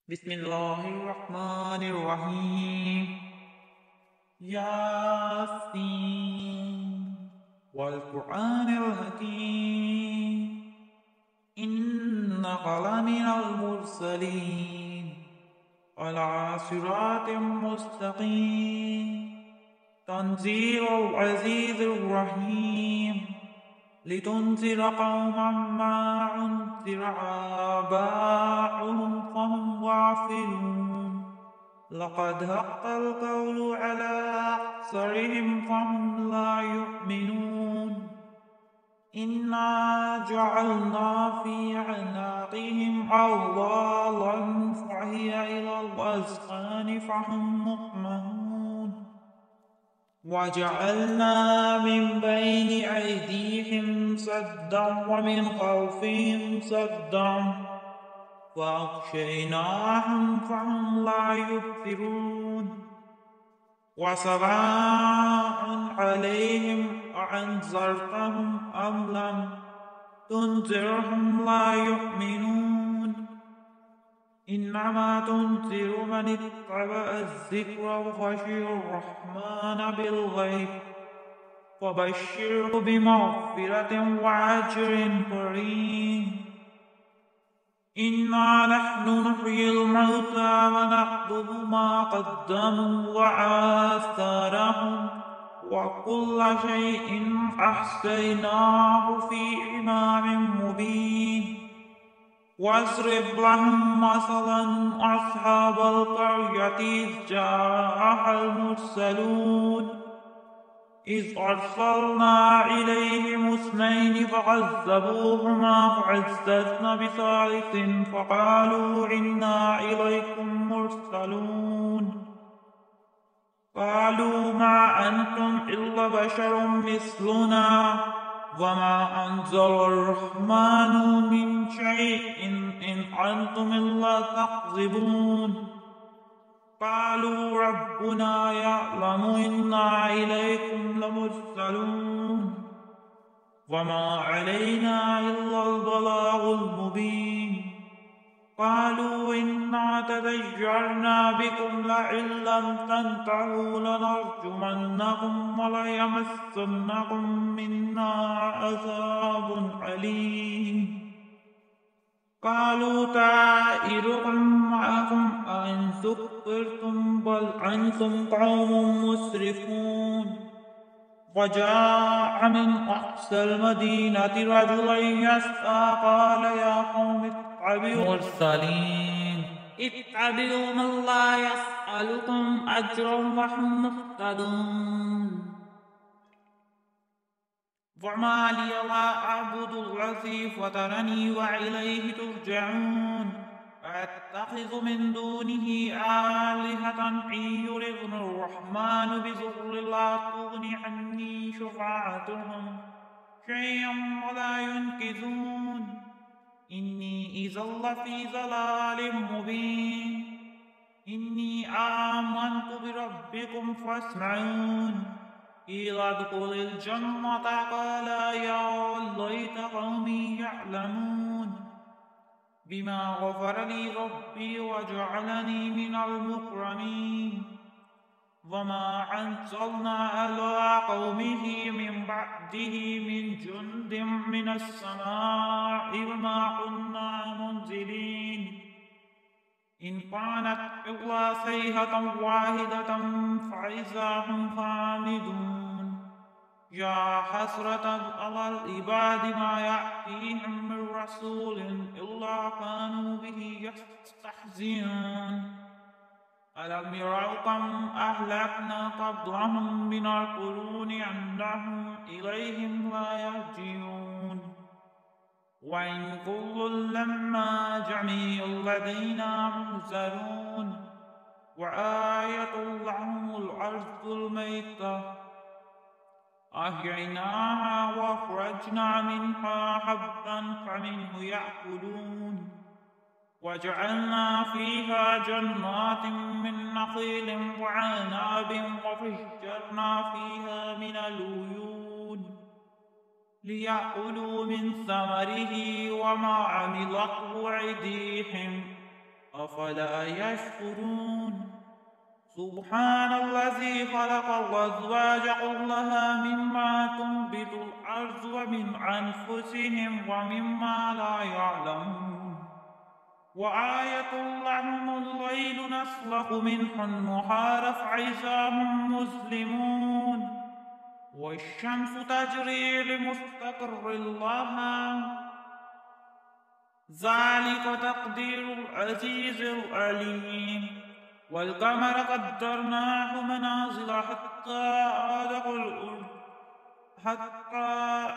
بسم الله الرحمن الرحيم. ياسين والقرآن الحكيم إنك لمن المرسلين على صراط مستقيم تنزيل العزيز الرحيم لتنذر قوما ما أنذر آباؤهم فهم غافلون لقد حق القول على أكثرهم فهم لا يؤمنون إنا جعلنا في أعناقهم أغلالا فهي إلى الأذقان فهم مقمحون وجعلنا من بين أيديهم سدا ومن خلفهم سدا فأغشيناهم فهم لا يبصرون وسواء عليهم أأنذرتهم أم لم تنذرهم لا يؤمنون إنما تنذر من اتبع الذكر وخشي الرحمن بالغيب فبشره بمغفرة وأجر كريم إنا نحن نحيي الموتى ونكتب ما قدموا وآثارهم وكل شيء أحصيناه في إمام مبين واضرب لهم مثلا أصحاب القرية إذ جاءها المرسلون إذ أرسلنا إليهم اثنين فكذبوهما فعززنا بثالث فقالوا إنا إليكم مرسلون قالوا ما أنتم إلا بشر مثلنا وما أنزل الرحمن من شيء إن أنتم إلا تكذبون قالوا ربنا يعلم إنا إليكم لمرسلون وما علينا إلا البلاغ المبين قالوا إنا تطيرنا بكم لئن لم تنتهوا لنرجمنكم وليمسنكم منا عذاب أليم قالوا طائركم معكم أئن ذكرتم بل أنتم قوم مسرفون وجاء من أقصى المدينة رجل يسعى قال يا قوم اتبعوا المرسلين اتبعوا من لا يسألكم أجرا وهم مهتدون وما لي لا أعبد الذي فطرني وإليه ترجعون أتخذ من دونه آلهة إن يردن الرحمن بضر لا تغن عني شفاعتهم شيئا ولا ينقذون إني إذا لفي ضلال مبين إني آمنت بربكم فاسمعون قيل ادخل الجنة قال يا ليت قومي يعلمون بما غفر لي ربي وجعلني من المكرمين وما أنزلنا على قومه من بعده من جند من السماء وما كنا منزلين إن كانت إلا صيحة واحدة فإذا هم خامدون يا حسرة على العباد ما يأتيهم من رسول إلا كانوا به يستهزئون ألم يروا كم أهلكنا قبلهم من القرون أنهم إليهم لا يرجعون وإن كل لما جميع لدينا محضرون وآية لهم الأرض الميتة أحييناها وأخرجنا منها حبا فمنه يأكلون وجعلنا فيها جنات من نخيل وعناب وفجرنا فيها من العيون ليأكلوا من ثمره وما عملته أيديهم أفلا يشكرون سبحان الذي خلق الأزواج كلها مما تنبت الأرض ومن أنفسهم ومما لا يعلمون وآية لهم الليل نسلخ منه النهار فإذا هم مظلمون والشمس تجري لمستقر لها ذلك تقدير العزيز العليم والقمر قدرناه منازل حتى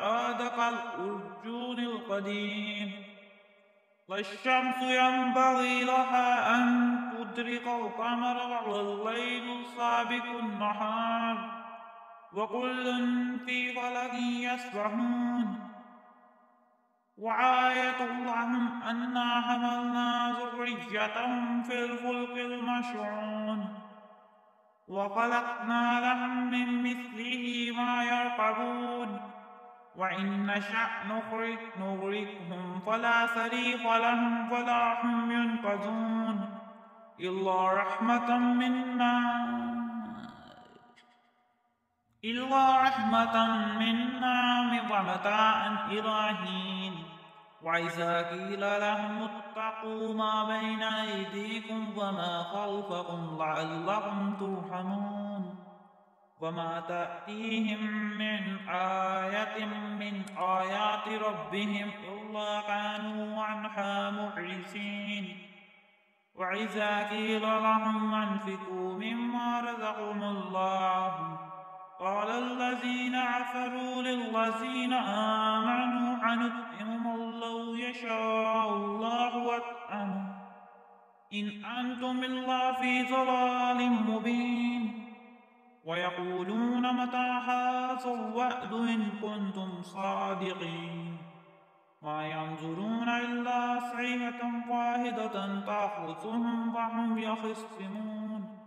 عاد كالأرجون القديم والشمس ينبغي لها أن تدرك القمر والليل سابق النهار وكل في فلك يسبحون وآية لهم أنا حملنا ذريتهم في الفلك المشحون وخلقنا لهم من مثله ما يركبون وإن نشأ نغرقهم فلا صريخ لهم ولا هم ينقذون إلا رحمة منا ومتاعا إلى حين وإذا قيل لهم اتقوا ما بين أيديكم وما خلفكم لعلكم ترحمون وما تأتيهم من آية من آيات ربهم إلا كانوا عنها معرضين وإذا قيل لهم أنفقوا مما رزقهم الله قال الذين كفروا للذين آمنوا أنطعم من لو يشاء الله وأطعمه إن أنتم إلا في ضلال مبين ويقولون متى هذا الوعد إن كنتم صادقين ما ينظرون إلا صيحة واحدة تأخذهم وهم يخصمون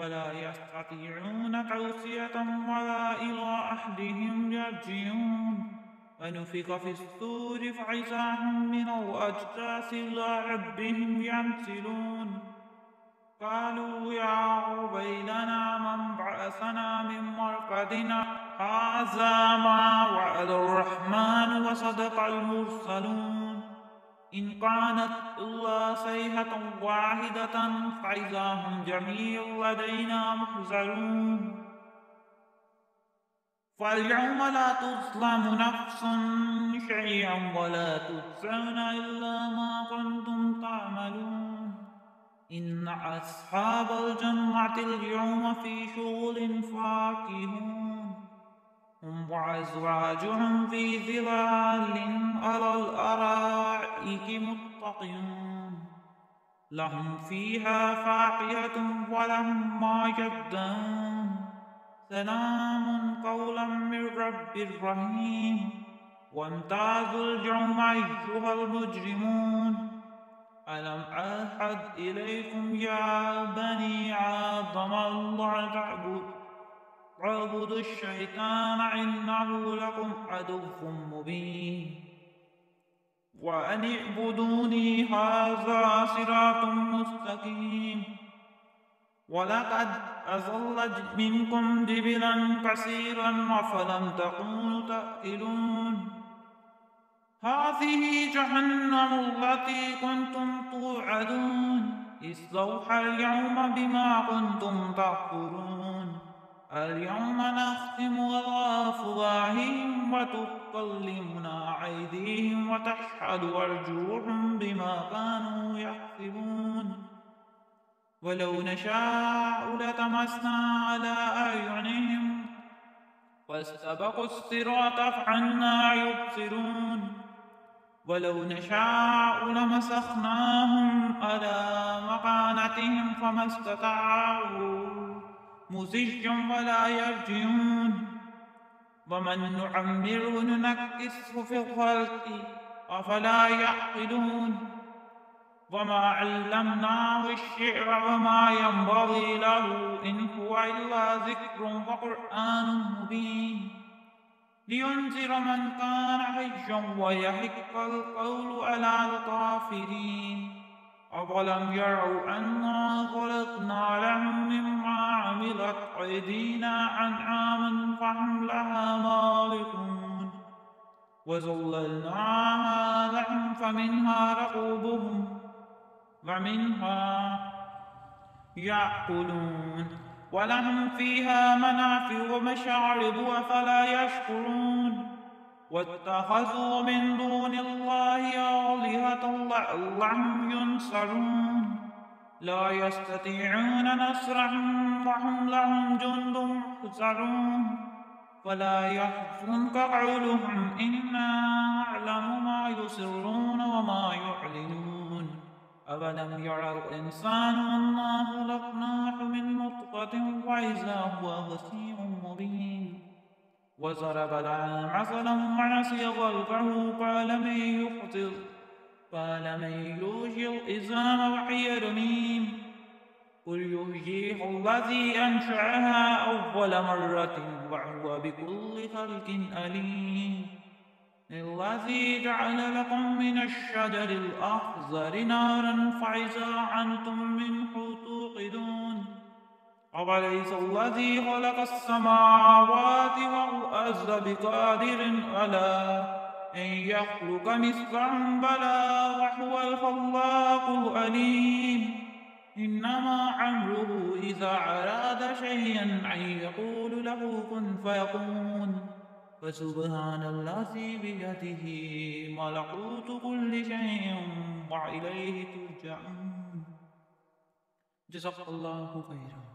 ولا يستطيعون توصية ولا إلى أهلهم يرجعون ونفخ في الصور فإذا هم من الأجداث إلى ربهم ينسلون قالوا يا ويلنا من بعثنا من مرقدنا هذا ما وعد الرحمن وصدق المرسلون إن كانت إلا صيحة واحدة فإذا هم جميع لدينا محضرون فاليوم لا تظلم نفس شيئا ولا تجزون إلا ما كنتم تعملون إن أصحاب الجنة اليوم في شغل فاكهون هم وأزواجهم في ظلال على الأرائك متقيون لهم فيها فاكهة ولهم ما يدعون سلام قولا من رب رحيم وامتازوا اليوم أيها المجرمون ألم أعهد إليكم يا بني آدم الله تعبدوا الشيطان إنه لكم عدو مبين وأن اعبدوني هذا صراط مستقيم ولقد أضل منكم جبلا كثيرا أفلم تكونوا تأكلون هذه جهنم التي كنتم توعدون اصلوها اليوم بما كنتم تكفرون اليوم نختم على أفواههم وتكلمنا أيديهم وتشهد أرجلهم بما كانوا يكسبون ولو نشاء لطمسنا على أعينهم فاستبقوا الصراط فأنى يبصرون ولو نشاء لمسخناهم على مكانتهم فما استطاعوا مزجا ولا يرجعون ومن نعمره ننكسه في الخلق أفلا يعقلون وما علمناه الشعر وما ينبغي له إن هو إلا ذكر وقرآن مبين لينذر من كان حيا ويحق القول على الكافرين أولم يروا أنا خلقنا لهم مما عملت أيدينا أنعاما فهم لها مالكون وذللناها لهم فمنها ركوبهم ومنها يأكلون ولهم فيها منافع ومشارب أفلا يشكرون واتخذوا من دون الله آلهة لعلهم ينصرون لا يستطيعون نصرهم وهم لهم جند محضرون ولا يحزنك قولهم إنا نعلم ما يسرون وما يعلنون أولم يرى الإنسان أنا خلقناه من نطفة فإذا هو خصيم مبين وضرب لنا مثلا ونسي خلقه قال من يحيي العظام وهي رميم قل يحييها الذي أنشأها أول مرة وهو بكل خلق عليم الذي جعل لكم من الشجر الأخضر نارا فإذا أنتم منه توقدون أوليس الذي خلق السماوات والأرض بقادر على أن يخلق مثلهم بلى وهو الخلاق العليم إنما أمره إذا أراد شيئا أن يقول له كن فيكون فسبحان الذي بيده ملكوت كل شيء وإليه ترجعون جزاك الله خيرا.